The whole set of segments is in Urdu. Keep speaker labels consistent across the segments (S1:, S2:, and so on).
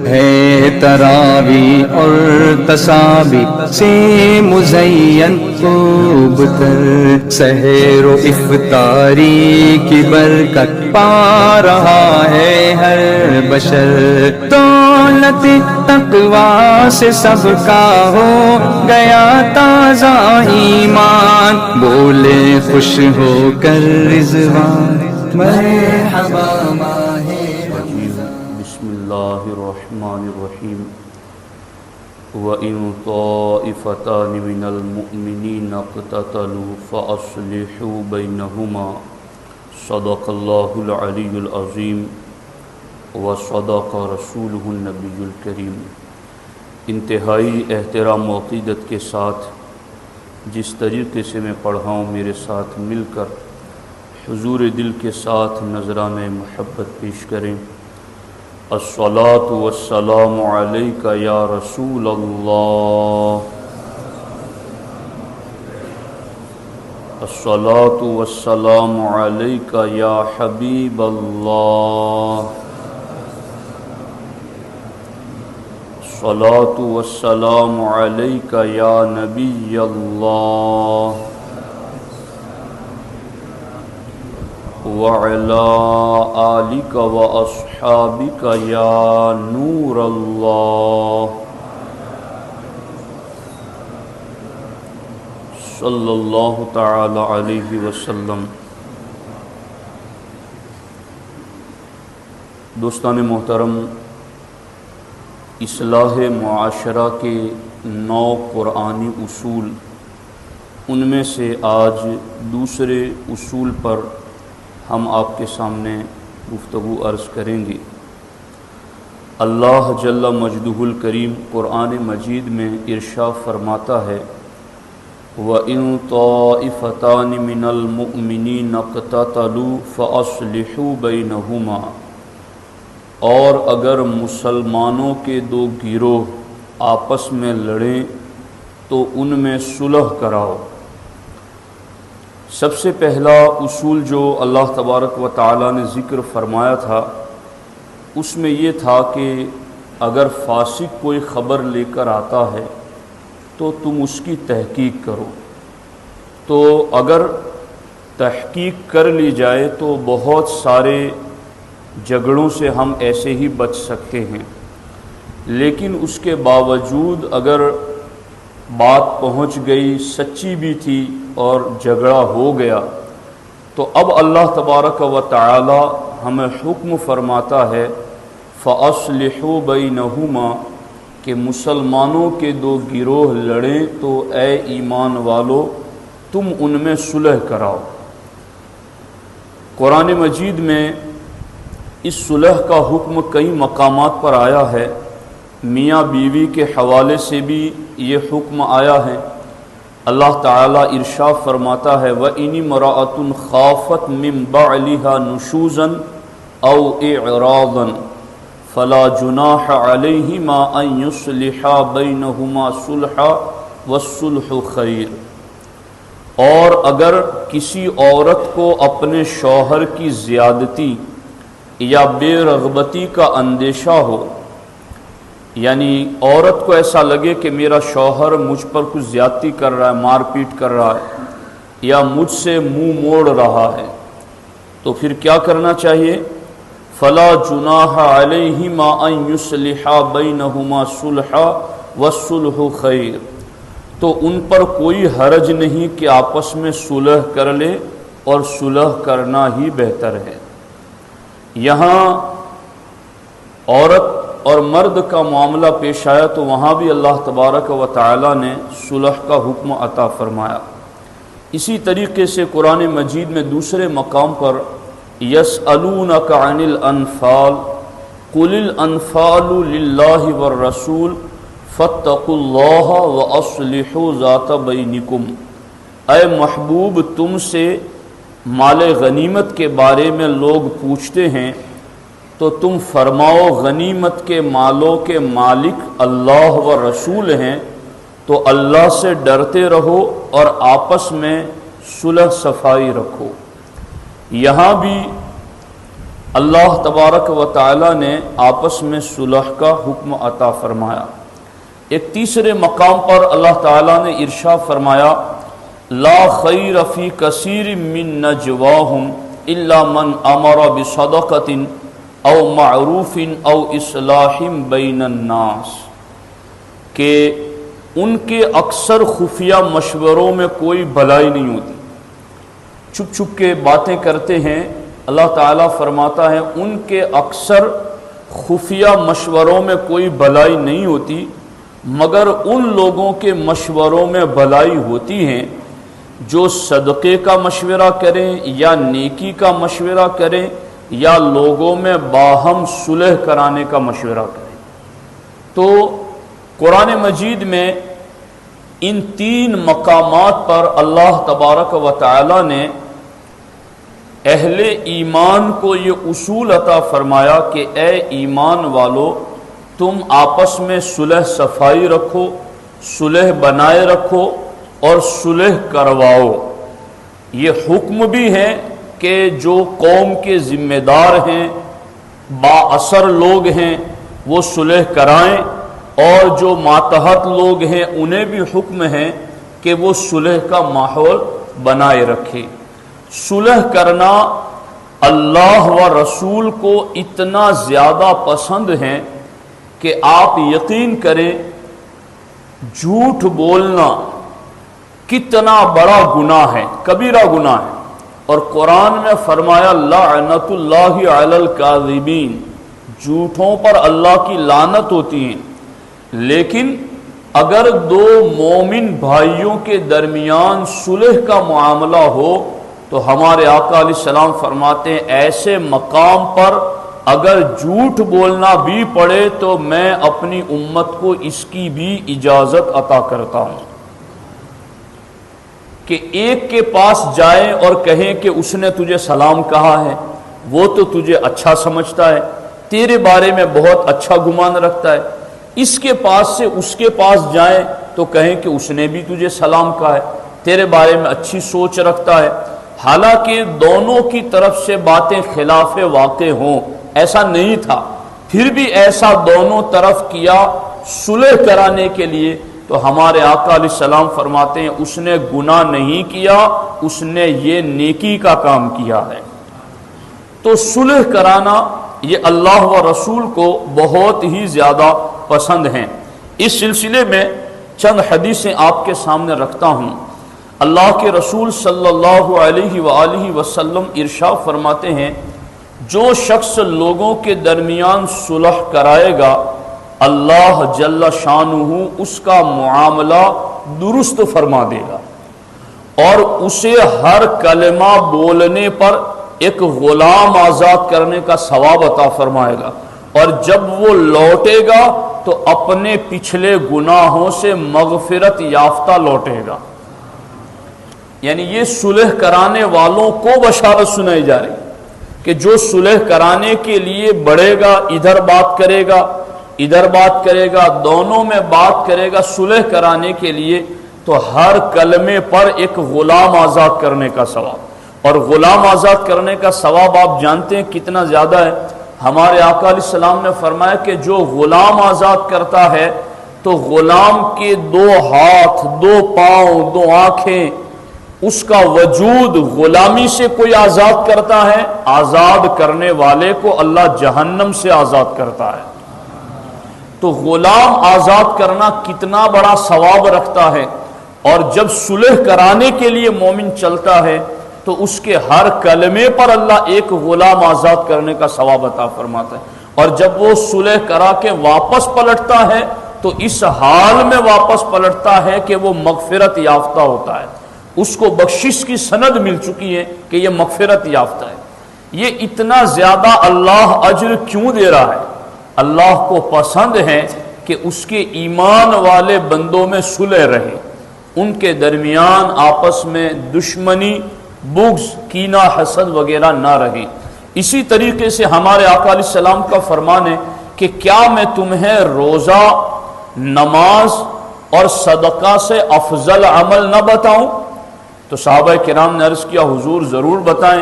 S1: ہے تراوی اور تسابی سے مزین خوب تر، سحر و افطاری کی برکت پا رہا ہے ہر بشر، دولت تقوی سے سب کا ہو گیا تازہ ایمان، بولے خوش ہو کر رضوان مرحبا ماہ
S2: بسم اللہ الرحمن الرحیم وَإِن طَائِفَتَانِ مِنَ الْمُؤْمِنِينَ اقْتَتَلُوا فَأَصْلِحُوا بَيْنَهُمَا صدق اللہ العلی العظیم وصدق رسولہ النبی الکریم۔ انتہائی احترام و عقیدت کے ساتھ جس طریقے سے میں پڑھا ہوں، میرے ساتھ مل کر حضور دل کے ساتھ نذرانہ محبت پیش کریں۔ الصلاۃ والسلام علیک یا رسول اللہ، الصلاۃ والسلام علیک یا حبیب اللہ، الصلاۃ والسلام علیک یا نبی اللہ، وَعَلَىٰ آلِكَ وَأَصْحَابِكَ يَا نُورَ اللَّهِ صلی اللہ تعالی علیہ وسلم۔ دوستان محترم، اصلاح معاشرہ کے 9 قرآنی اصول، ان میں سے آج دوسرے اصول پر ہم آپ کے سامنے گفتگو عرض کریں گے۔ اللہ جل مجدہ الکریم قرآن مجید میں ارشاد فرماتا ہے وَإِن طَائِفَتَانِ مِنَ الْمُؤْمِنِينَ اقْتَتَلُوا فَأَصْلِحُوا بَيْنَهُمَا، اور اگر مسلمانوں کے 2 گروہ آپس میں لڑیں تو ان میں صلح کراؤ۔ سب سے پہلا اصول جو اللہ تبارک و تعالی نے ذکر فرمایا تھا، اس میں یہ تھا کہ اگر فاسق کوئی خبر لے کر آتا ہے تو تم اس کی تحقیق کرو۔ تو اگر تحقیق کر لی جائے تو بہت سارے جھگڑوں سے ہم ایسے ہی بچ سکتے ہیں، لیکن اس کے باوجود اگر بات پہنچ گئی، سچی بھی تھی اور جھگڑا ہو گیا، تو اب اللہ تبارک و تعالی ہمیں حکم فرماتا ہے فَأَصْلِحُوا بَيْنَهُمَا، کہ مسلمانوں کے 2 گروہ لڑیں تو اے ایمان والو تم ان میں صلح کراؤ۔ قرآن مجید میں اس صلح کا حکم کئی مقامات پر آیا ہے، میاں بیوی کے حوالے سے بھی یہ حکم آیا ہے۔ اللہ تعالیٰ ارشاد فرماتا ہے وَإِنِ امْرَأَةٌ خَافَتْ مِن بَعْلِهَا نُشُوزًا أَوْ إِعْرَاضًا فَلَا جُنَاحَ عَلَيْهِمَا أَن يُصْلِحَا بَيْنَهُمَا صُلْحًا وَالصُّلْحُ خَيْرٌ، اور اگر کسی عورت کو اپنے شوہر کی زیادتی یا بے رغبتی کا اندیشہ ہو، یعنی عورت کو ایسا لگے کہ میرا شوہر مجھ پر کچھ زیادتی کر رہا ہے، مار پیٹ کر رہا ہے، یا مجھ سے منہ موڑ رہا ہے، تو پھر کیا کرنا چاہیے؟ فَلَا جُنَاحَ عَلَيْهِمَا أَن يُصْلِحَا بَيْنَهُمَا صُلْحًا وَالصُّلْحُ خَيْرٌ، تو ان پر کوئی حرج نہیں کہ آپس میں صلح کر لے، اور صلح کرنا ہی بہتر ہے۔ یہاں عورت اور مرد کا معاملہ پیش آیا تو وہاں بھی اللہ تبارک و تعالی نے صلح کا حکم عطا فرمایا۔ اسی طریقے سے قرآن مجید میں دوسرے مقام پر یسألونک عن الانفال قل الانفال للہ والرسول فاتقوا اللہ واصلحوا ذات بینکم، اے محبوب تم سے مال غنیمت کے بارے میں لوگ پوچھتے ہیں تو تم فرماؤ غنیمت کے مالوں کے مالک اللہ و رسول ہیں، تو اللہ سے ڈرتے رہو اور آپس میں صلح صفائی رکھو۔ یہاں بھی اللہ تبارک و تعالی نے آپس میں صلح کا حکم عطا فرمایا۔ ایک تیسرے مقام پر اللہ تعالیٰ نے ارشاد فرمایا لا خیر فی کثیر من نجواہم الا من امر بصدقۃ او معروف او اصلاح بین الناس، کہ ان کے اکثر خفیہ مشوروں میں کوئی بھلائی نہیں ہوتی، چھپ چھپ کے باتیں کرتے ہیں۔ اللہ تعالیٰ فرماتا ہے ان کے اکثر خفیہ مشوروں میں کوئی بھلائی نہیں ہوتی، مگر ان لوگوں کے مشوروں میں بھلائی ہوتی ہے جو صدقے کا مشورہ کریں یا نیکی کا مشورہ کریں یا لوگوں میں باہم صلح کرانے کا مشورہ کریں۔ تو قرآن مجید میں ان تین مقامات پر اللہ تبارک و تعالی نے اہل ایمان کو یہ اصول عطا فرمایا کہ اے ایمان والو، تم آپس میں صلح صفائی رکھو، صلح بنائے رکھو اور صلح کرواؤ۔ یہ حکم بھی ہے کہ جو قوم کے ذمہ دار ہیں، با اثر لوگ ہیں، وہ صلح کرائیں، اور جو ماتحت لوگ ہیں انہیں بھی حکم ہے کہ وہ صلح کا ماحول بنائے رکھیں۔ صلح کرنا اللہ و رسول کو اتنا زیادہ پسند ہے کہ آپ یقین کریں جھوٹ بولنا کتنا بڑا گناہ ہے، کبیرہ گناہ ہے، اور قرآن میں فرمایا لعنت اللہ علی الکاذبین، جھوٹوں پر اللہ کی لعنت ہوتی ہے۔ لیکن اگر دو مومن بھائیوں کے درمیان صلح کا معاملہ ہو تو ہمارے آقا علیہ السلام فرماتے ہیں ایسے مقام پر اگر جھوٹ بولنا بھی پڑے تو میں اپنی امت کو اس کی بھی اجازت عطا کرتا ہوں کہ ایک کے پاس جائیں اور کہیں کہ اس نے تجھے سلام کہا ہے، وہ تو تجھے اچھا سمجھتا ہے، تیرے بارے میں بہت اچھا گمان رکھتا ہے، اس کے پاس سے اس کے پاس جائیں تو کہیں کہ اس نے بھی تجھے سلام کہا ہے، تیرے بارے میں اچھی سوچ رکھتا ہے، حالانکہ دونوں کی طرف سے باتیں خلاف واقع ہوں، ایسا نہیں تھا، پھر بھی ایسا دونوں طرف کیا صلح کرانے کے لیے، تو ہمارے آقا علیہ السلام فرماتے ہیں اس نے گناہ نہیں کیا، اس نے یہ نیکی کا کام کیا ہے۔ تو صلح کرانا یہ اللہ و رسول کو بہت ہی زیادہ پسند ہیں۔ اس سلسلے میں چند حدیثیں آپ کے سامنے رکھتا ہوں۔ اللہ کے رسول صلی اللہ علیہ وآلہ وسلم ارشاد فرماتے ہیں جو شخص لوگوں کے درمیان صلح کرائے گا اللہ جل شانہ اس کا معاملہ درست فرما دے گا، اور اسے ہر کلمہ بولنے پر ایک غلام آزاد کرنے کا ثواب عطا فرمائے گا، اور جب وہ لوٹے گا تو اپنے پچھلے گناہوں سے مغفرت یافتہ لوٹے گا۔ یعنی یہ صلح کرانے والوں کو بشارت سنائی جا رہی کہ جو صلح کرانے کے لیے بڑھے گا، ادھر بات کرے گا ادھر بات کرے گا، دونوں میں بات کرے گا صلح کرانے کے لیے، تو ہر کلمے پر ایک غلام آزاد کرنے کا ثواب، اور غلام آزاد کرنے کا ثواب آپ جانتے ہیں کتنا زیادہ ہے۔ ہمارے آقا علیہ السلام نے فرمایا کہ جو غلام آزاد کرتا ہے تو غلام کے دو ہاتھ، دو پاؤں، دو آنکھیں، اس کا وجود غلامی سے کوئی آزاد کرتا ہے، آزاد کرنے والے کو اللہ جہنم سے آزاد کرتا ہے۔ تو غلام آزاد کرنا کتنا بڑا ثواب رکھتا ہے، اور جب صلح کرانے کے لیے مومن چلتا ہے تو اس کے ہر کلمے پر اللہ ایک غلام آزاد کرنے کا ثواب عطا فرماتا ہے، اور جب وہ صلح کرا کے واپس پلٹتا ہے تو اس حال میں واپس پلٹتا ہے کہ وہ مغفرت یافتہ ہوتا ہے، اس کو بخشش کی سند مل چکی ہے کہ یہ مغفرت یافتہ ہے۔ یہ اتنا زیادہ اللہ اجر کیوں دے رہا ہے؟ اللہ کو پسند ہے کہ اس کے ایمان والے بندوں میں صلح رہے، ان کے درمیان آپس میں دشمنی، بغض، کینہ، حسد وغیرہ نہ رہے۔ اسی طریقے سے ہمارے آقا علیہ السلام کا فرمان ہے کہ کیا میں تمہیں روزہ، نماز اور صدقہ سے افضل عمل نہ بتاؤں؟ تو صحابہ کرام نے عرض کیا حضور ضرور بتائیں۔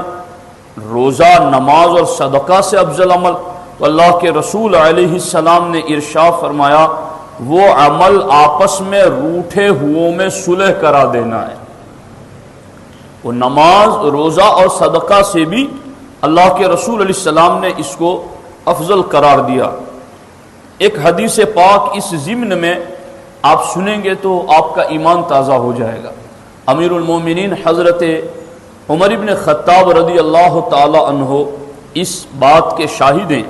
S2: روزہ، نماز اور صدقہ سے افضل عمل؟ تو اللہ کے رسول علیہ السلام نے ارشاد فرمایا وہ عمل آپس میں روٹھے ہوں میں صلح کرا دینا ہے۔ وہ نماز، روزہ اور صدقہ سے بھی اللہ کے رسول علیہ السلام نے اس کو افضل قرار دیا۔ ایک حدیث پاک اس ضمن میں آپ سنیں گے تو آپ کا ایمان تازہ ہو جائے گا۔ امیر المومنین حضرت عمر بن خطاب رضی اللہ تعالی عنہ اس بات کے شاہد ہیں۔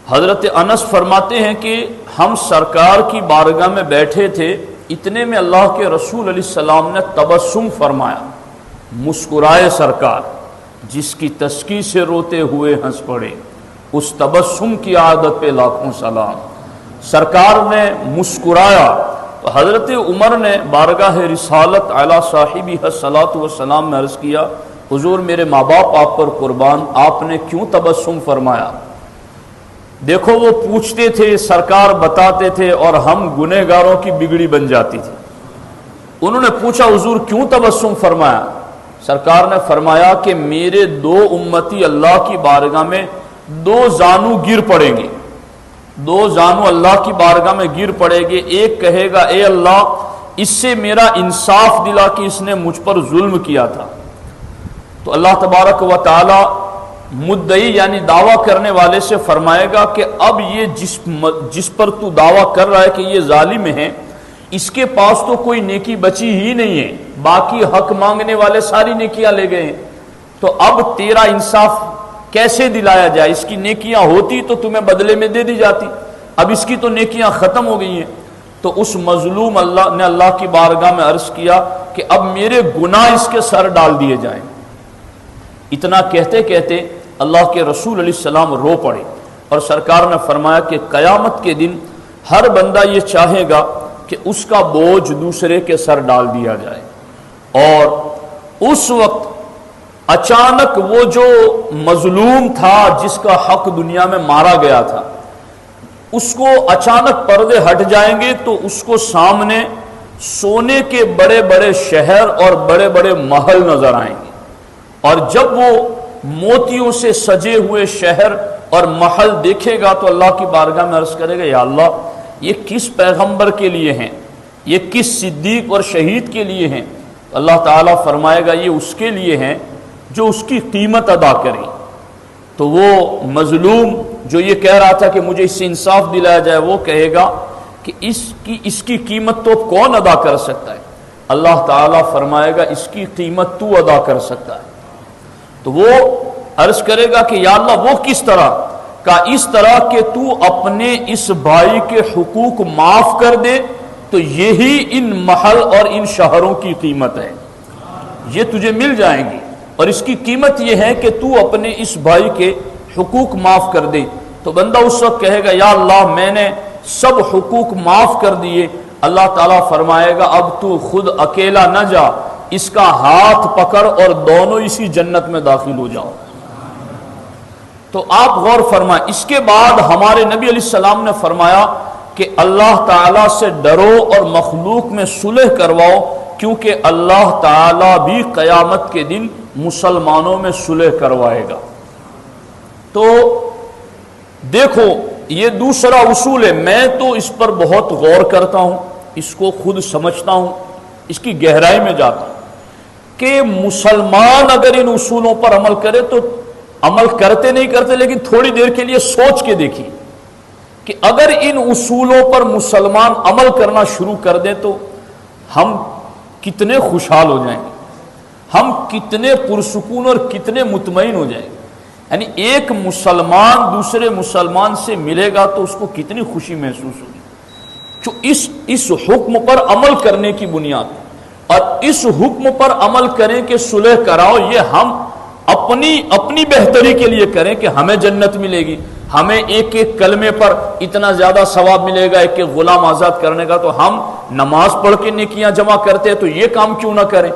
S2: حضرت انس فرماتے ہیں کہ ہم سرکار کی بارگاہ میں بیٹھے تھے، اتنے میں اللہ کے رسول علیہ السلام نے تبسم فرمایا، مسکرائے سرکار، جس کی تسکی سے روتے ہوئے ہنس پڑے، اس تبسم کی عادت پہ لاکھوں سلام۔ سرکار نے مسکرایا تو حضرت عمر نے بارگاہ رسالت علی صاحبہ الصلاۃ والسلام میں عرض کیا حضور میرے ماں باپ آپ پر قربان، آپ نے کیوں تبسم فرمایا؟ دیکھو وہ پوچھتے تھے، سرکار بتاتے تھے اور ہم گنہگاروں کی بگڑی بن جاتی تھی۔ انہوں نے پوچھا حضور کیوں تبسم فرمایا؟ سرکار نے فرمایا کہ میرے دو امتی اللہ کی بارگاہ میں دو زانو گر پڑیں گے، دو زانو اللہ کی بارگاہ میں گر پڑے گے، ایک کہے گا اے اللہ اس سے میرا انصاف دلا کہ اس نے مجھ پر ظلم کیا تھا، تو اللہ تبارک و تعالی مدعی یعنی دعویٰ کرنے والے سے فرمائے گا کہ اب یہ جس پر تو دعویٰ کر رہا ہے کہ یہ ظالم ہے، اس کے پاس تو کوئی نیکی بچی ہی نہیں ہے، باقی حق مانگنے والے ساری نیکیاں لے گئے ہیں، تو اب تیرا انصاف کیسے دلایا جائے؟ اس کی نیکیاں ہوتی تو تمہیں بدلے میں دے دی جاتی، اب اس کی تو نیکیاں ختم ہو گئی ہیں۔ تو اس مظلوم اللہ نے اللہ کی بارگاہ میں عرض کیا کہ اب میرے گناہ اس کے سر ڈال دیے جائیں۔ اتنا کہتے کہتے اللہ کے رسول علیہ السلام رو پڑے اور سرکار نے فرمایا کہ قیامت کے دن ہر بندہ یہ چاہے گا کہ اس کا بوجھ دوسرے کے سر ڈال دیا جائے، اور اس وقت اچانک وہ جو مظلوم تھا جس کا حق دنیا میں مارا گیا تھا، اس کو اچانک پردے ہٹ جائیں گے تو اس کو سامنے سونے کے بڑے بڑے شہر اور بڑے بڑے محل نظر آئیں گے، اور جب وہ موتیوں سے سجے ہوئے شہر اور محل دیکھے گا تو اللہ کی بارگاہ میں عرض کرے گا یا اللہ یہ کس پیغمبر کے لیے ہیں، یہ کس صدیق اور شہید کے لیے ہیں؟ تو اللہ تعالیٰ فرمائے گا یہ اس کے لیے ہیں جو اس کی قیمت ادا کریں۔ تو وہ مظلوم جو یہ کہہ رہا تھا کہ مجھے اس سے انصاف دلایا جائے، وہ کہے گا کہ اس کی قیمت تو کون ادا کر سکتا ہے؟ اللہ تعالیٰ فرمائے گا اس کی قیمت تو ادا کر سکتا ہے۔ تو وہ عرض کرے گا کہ یا اللہ وہ کس طرح؟ کا اس طرح کہ تو اپنے اس بھائی کے حقوق معاف کر دے تو یہی ان محل اور ان شہروں کی قیمت ہے، یہ تجھے مل جائیں گی، اور اس کی قیمت یہ ہے کہ تو اپنے اس بھائی کے حقوق معاف کر دے۔ تو بندہ اس وقت کہے گا یا اللہ میں نے سب حقوق معاف کر دیے۔ اللہ تعالیٰ فرمائے گا اب تو خود اکیلا نہ جا، اس کا ہاتھ پکڑ اور دونوں اسی جنت میں داخل ہو جاؤ۔ تو آپ غور فرمائیں، اس کے بعد ہمارے نبی علیہ السلام نے فرمایا کہ اللہ تعالیٰ سے ڈرو اور مخلوق میں صلح کرواؤ، کیونکہ اللہ تعالیٰ بھی قیامت کے دن مسلمانوں میں صلح کروائے گا۔ تو دیکھو یہ دوسرا اصول ہے، میں تو اس پر بہت غور کرتا ہوں، اس کو خود سمجھتا ہوں، اس کی گہرائی میں جاتا ہوں کہ مسلمان اگر ان اصولوں پر عمل کرے تو عمل کرتے نہیں کرتے لیکن تھوڑی دیر کے لیے سوچ کے دیکھیے کہ اگر ان اصولوں پر مسلمان عمل کرنا شروع کر دیں تو ہم کتنے خوشحال ہو جائیں گے، ہم کتنے پرسکون اور کتنے مطمئن ہو جائیں گے۔ یعنی ایک مسلمان دوسرے مسلمان سے ملے گا تو اس کو کتنی خوشی محسوس ہوگی، جو اس حکم پر عمل کرنے کی بنیاد، اور اس حکم پر عمل کریں کہ صلح کراؤ، یہ ہم اپنی بہتری کے لیے کریں کہ ہمیں جنت ملے گی، ہمیں ایک ایک کلمے پر اتنا زیادہ ثواب ملے گا، ایک ایک غلام آزاد کرنے کا، تو ہم نماز پڑھ کے نیکیاں جمع کرتے ہیں تو یہ کام کیوں نہ کریں؟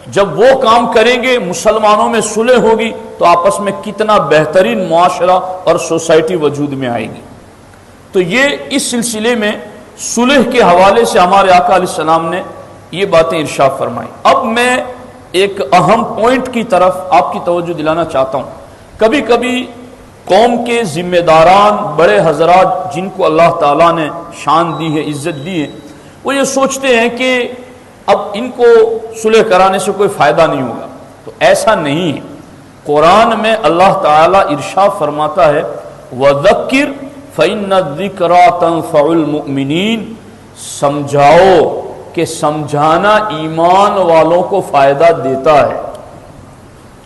S2: جب وہ کام کریں گے مسلمانوں میں صلح ہوگی تو آپس میں کتنا بہترین معاشرہ اور سوسائٹی وجود میں آئے گی۔ تو یہ اس سلسلے میں صلح کے حوالے سے ہمارے آقا علیہ السلام نے یہ باتیں ارشاد فرمائیں۔ اب میں ایک اہم پوائنٹ کی طرف آپ کی توجہ دلانا چاہتا ہوں. کبھی کبھی قوم کے ذمہ داران بڑے حضرات جن کو اللہ تعالیٰ نے شان دی ہے، عزت دی ہے، وہ یہ سوچتے ہیں کہ اب ان کو صلح کرانے سے کوئی فائدہ نہیں ہوگا. تو ایسا نہیں ہے. قرآن میں اللہ تعالیٰ ارشاد فرماتا ہے وَذَكِّرْ فَإِنَّ الذِّكْرَىٰ تَنفَعُ الْمُؤْمِنِينَ، سمجھاؤ کہ سمجھانا ایمان والوں کو فائدہ دیتا ہے.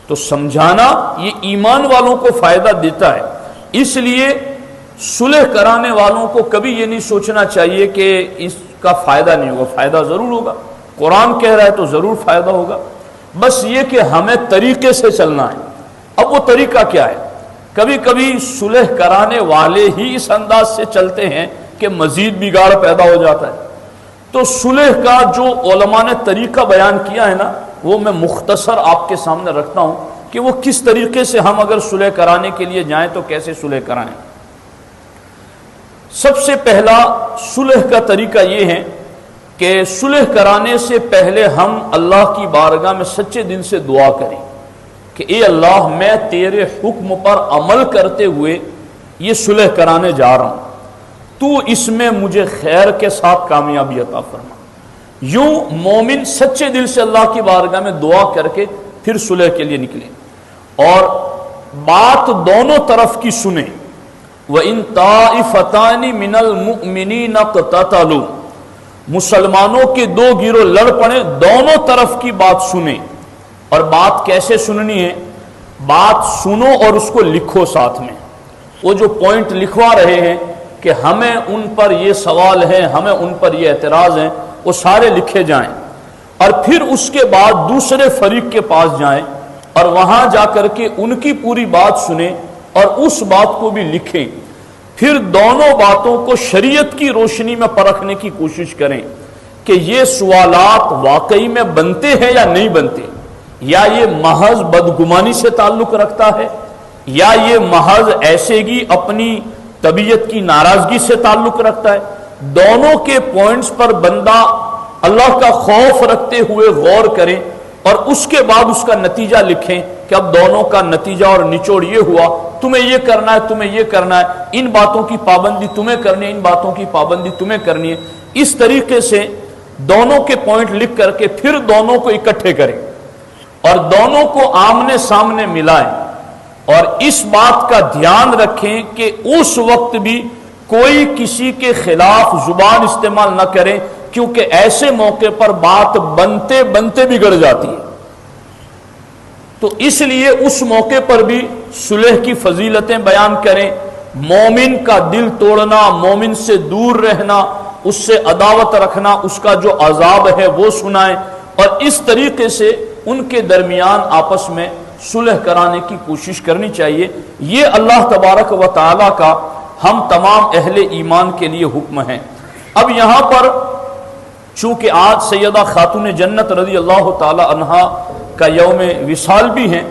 S2: تو سمجھانا یہ ایمان والوں کو فائدہ دیتا ہے. اس لیے صلح کرانے والوں کو کبھی یہ نہیں سوچنا چاہیے کہ اس کا فائدہ نہیں ہوگا. فائدہ ضرور ہوگا، قرآن کہہ رہا ہے تو ضرور فائدہ ہوگا. بس یہ کہ ہمیں طریقے سے چلنا ہے. اب وہ طریقہ کیا ہے؟ کبھی کبھی صلح کرانے والے ہی اس انداز سے چلتے ہیں کہ مزید بگاڑ پیدا ہو جاتا ہے. تو صلح کا جو علماء نے طریقہ بیان کیا ہے نا، وہ میں مختصر آپ کے سامنے رکھتا ہوں کہ وہ کس طریقے سے ہم اگر صلح کرانے کے لیے جائیں تو کیسے صلح کرائیں. سب سے پہلا صلح کا طریقہ یہ ہے کہ صلح کرانے سے پہلے ہم اللہ کی بارگاہ میں سچے دل سے دعا کریں کہ اے اللہ، میں تیرے حکم پر عمل کرتے ہوئے یہ صلح کرانے جا رہا ہوں، تو اس میں مجھے خیر کے ساتھ کامیابی عطا فرما. یوں مومن سچے دل سے اللہ کی بارگاہ میں دعا کر کے پھر صلح کے لیے نکلیں اور بات دونوں طرف کی سنیں. وَإِن طَائِفَتَانِ مِنَ الْمُؤْمِنِينَ اقْتَتَلُوا، مسلمانوں کے دو گروہ لڑ پڑے، دونوں طرف کی بات سنیں. اور بات کیسے سننی ہے؟ بات سنو اور اس کو لکھو ساتھ میں. وہ جو پوائنٹ لکھوا رہے ہیں کہ ہمیں ان پر یہ سوال ہے، ہمیں ان پر یہ اعتراض ہیں، وہ سارے لکھے جائیں. اور پھر اس کے بعد دوسرے فریق کے پاس جائیں اور وہاں جا کر کے ان کی پوری بات سنیں اور اس بات کو بھی لکھیں. پھر دونوں باتوں کو شریعت کی روشنی میں پرکھنے کی کوشش کریں کہ یہ سوالات واقعی میں بنتے ہیں یا نہیں بنتے، یا یہ محض بدگمانی سے تعلق رکھتا ہے، یا یہ محض ایسے ہی اپنی طبیعت کی ناراضگی سے تعلق رکھتا ہے. دونوں کے پوائنٹس پر بندہ اللہ کا خوف رکھتے ہوئے غور کریں اور اس کے بعد اس کا نتیجہ لکھیں کہ اب دونوں کا نتیجہ اور نچوڑ یہ ہوا، تمہیں یہ کرنا ہے، تمہیں یہ کرنا ہے، ان باتوں کی پابندی تمہیں کرنی ہے، ان باتوں کی پابندی تمہیں کرنی ہے. اس طریقے سے دونوں کے پوائنٹ لکھ کر کے پھر دونوں کو اکٹھے کریں اور دونوں کو آمنے سامنے ملائیں. اور اس بات کا دھیان رکھیں کہ اس وقت بھی کوئی کسی کے خلاف زبان استعمال نہ کرے، کیونکہ ایسے موقع پر بات بنتے بنتے بگڑ جاتی ہے. تو اس لیے اس موقع پر بھی صلح کی فضیلتیں بیان کریں. مومن کا دل توڑنا، مومن سے دور رہنا، اس سے عداوت رکھنا، اس کا جو عذاب ہے وہ سنائیں اور اس طریقے سے ان کے درمیان آپس میں صلح کرانے کی کوشش کرنی چاہیے. یہ اللہ تبارک و تعالی کا ہم تمام اہل ایمان کے لیے حکم ہے. اب یہاں پر چونکہ آج سیدہ خاتون جنت رضی اللہ تعالی عنہا کا یوم وصال بھی ہیں،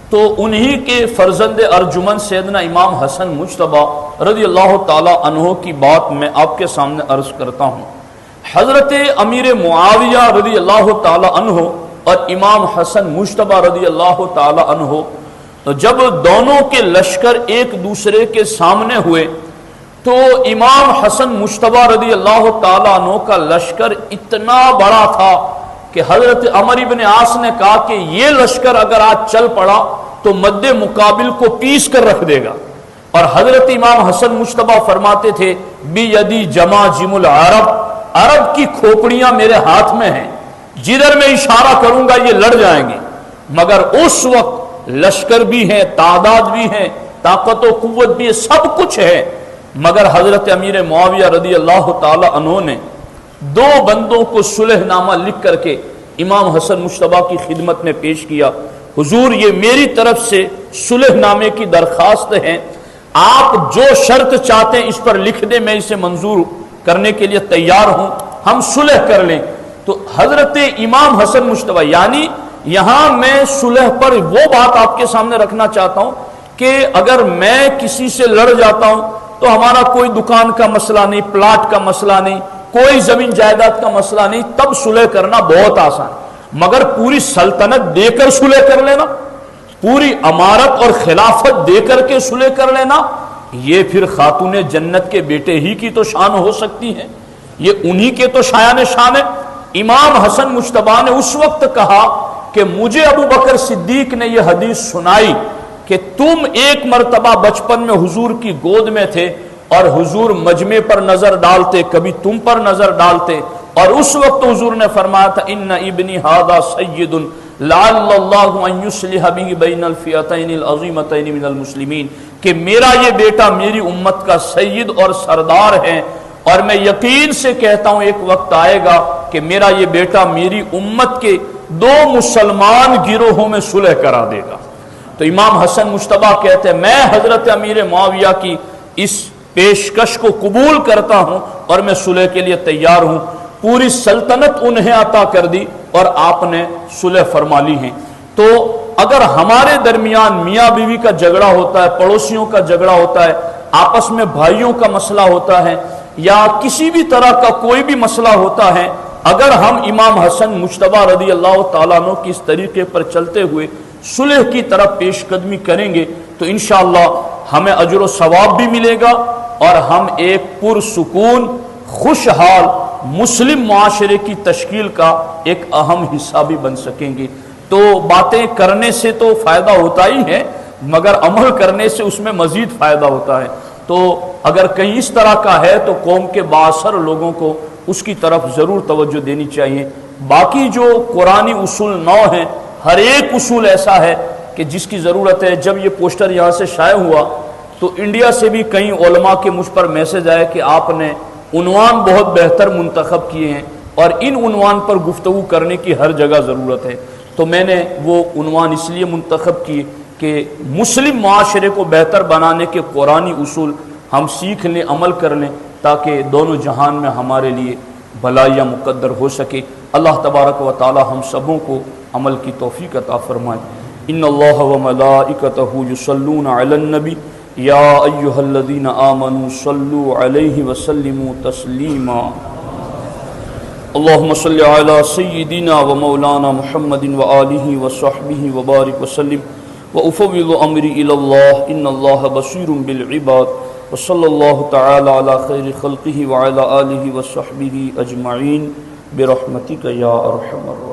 S2: تو انہی کے فرزند ارجمن سیدنا امام حسن مجتبیٰ رضی اللہ تعالی عنہ کی بات میں آپ کے سامنے عرض کرتا ہوں. حضرت امیر معاویہ رضی اللہ تعالی عنہ اور امام حسن مجتبیٰ رضی اللہ تعالی عنہ جب دونوں کے لشکر ایک دوسرے کے سامنے ہوئے تو امام حسن مجتبیٰ رضی اللہ تعالی عنہ کا لشکر اتنا بڑا تھا کہ حضرت عمر بن عاص نے کہا کہ یہ لشکر اگر آج چل پڑا تو مد مقابل کو پیس کر رکھ دے گا. اور حضرت امام حسن مجتبیٰ فرماتے تھے بیدی جماجم العرب، عرب کی کھوپڑیاں میرے ہاتھ میں ہیں، جدھر میں اشارہ کروں گا یہ لڑ جائیں گے. مگر اس وقت لشکر بھی ہے، تعداد بھی ہے، طاقت و قوت بھی ہے، سب کچھ ہے، مگر حضرت امیر معاویہ رضی اللہ تعالی عنہ نے دو بندوں کو صلح نامہ لکھ کر کے امام حسن مجتبیٰ کی خدمت میں پیش کیا. حضور یہ میری طرف سے صلح نامے کی درخواست ہے، آپ جو شرط چاہتے ہیں اس پر لکھ دیں، میں اسے منظور کرنے کے لیے تیار ہوں، ہم صلح کر لیں. تو حضرت امام حسن مجتبیٰ، یعنی یہاں میں صلح پر وہ بات آپ کے سامنے رکھنا چاہتا ہوں کہ اگر میں کسی سے لڑ جاتا ہوں تو ہمارا کوئی دکان کا مسئلہ نہیں، پلاٹ کا مسئلہ نہیں، کوئی زمین جائیداد کا مسئلہ نہیں، تب صلح کرنا بہت آسان. مگر پوری سلطنت دے کر صلح کر لینا، پوری امارت اور خلافت دے کر کے صلح کر لینا، یہ پھر خاتون جنت کے بیٹے ہی کی تو شان ہو سکتی ہے، یہ انہی کے تو شایان شان ہے۔ امام حسن مجتبیٰ نے اس وقت کہا کہ مجھے ابو بکر صدیق نے یہ حدیث سنائی کہ تم ایک مرتبہ بچپن میں حضور کی گود میں تھے اور حضور مجمع پر نظر ڈالتے، کبھی تم پر نظر ڈالتے، اور اس وقت حضور نے فرمایا تھا ان ابنی ھذا سید لعل اللہ ان یصلح به بین الفئتین العظیمتین من المسلمین، کہ میرا یہ بیٹا میری امت کا سید اور سردار ہے، اور میں یقین سے کہتا ہوں ایک وقت آئے گا کہ میرا یہ بیٹا میری امت کے دو مسلمان گروہوں میں صلح کرا دے گا۔ تو امام حسن مجتبیٰ کہتے ہیں میں حضرت امیر معاویہ کی اس پیشکش کو قبول کرتا ہوں اور میں صلح کے لیے تیار ہوں۔ پوری سلطنت انہیں عطا کر دی اور آپ نے صلح فرما لی ہیں۔ تو اگر ہمارے درمیان میاں بیوی کا جھگڑا ہوتا ہے، پڑوسیوں کا جھگڑا ہوتا ہے، آپس میں بھائیوں کا مسئلہ ہوتا ہے، یا کسی بھی طرح کا کوئی بھی مسئلہ ہوتا ہے، اگر ہم امام حسن مجتبیٰ رضی اللہ تعالیٰ عنہ کی اس طریقے پر چلتے ہوئے صلح کی طرف پیش قدمی کریں گے تو انشاءاللہ ہمیں اجر و ثواب بھی ملے گا، اور ہم ایک پرسکون خوشحال مسلم معاشرے کی تشکیل کا ایک اہم حصہ بھی بن سکیں گے۔ تو باتیں کرنے سے تو فائدہ ہوتا ہی ہے، مگر عمل کرنے سے اس میں مزید فائدہ ہوتا ہے۔ تو اگر کہیں اس طرح کا ہے تو قوم کے بااثر لوگوں کو اس کی طرف ضرور توجہ دینی چاہیے۔ باقی جو قرآنی اصول 9 ہیں، ہر ایک اصول ایسا ہے کہ جس کی ضرورت ہے۔ جب یہ پوسٹر یہاں سے شائع ہوا تو انڈیا سے بھی کئی علماء کے مجھ پر میسج آئے کہ آپ نے عنوان بہت بہتر منتخب کیے ہیں اور ان عنوان پر گفتگو کرنے کی ہر جگہ ضرورت ہے۔ تو میں نے وہ عنوان اس لیے منتخب کیے کہ مسلم معاشرے کو بہتر بنانے کے قرآنی اصول ہم سیکھ لیں، عمل کر لیں، تاکہ دونوں جہان میں ہمارے لیے بھلائیاں مقدر ہو سکے۔ اللہ تبارک و تعالی ہم سبوں کو عمل کی توفیق عطا فرمائے۔ ان اللہ و ملائکتہ یصلون علی النبی یا ایھا الذین آمنوا صلوا علیہ وسلموا تسلیما۔ اللہم صل علی سیدنا و مولانا محمد و آلہ و صحبہ وبارک وسلم وافوض امری الی اللہ ان اللہ بصیر بالعباد وصلی اللہ تعالی علی خیر خلقہ وعلی آلہ وصحبہ اجمعین برحمتک یا ارحم الراحمین۔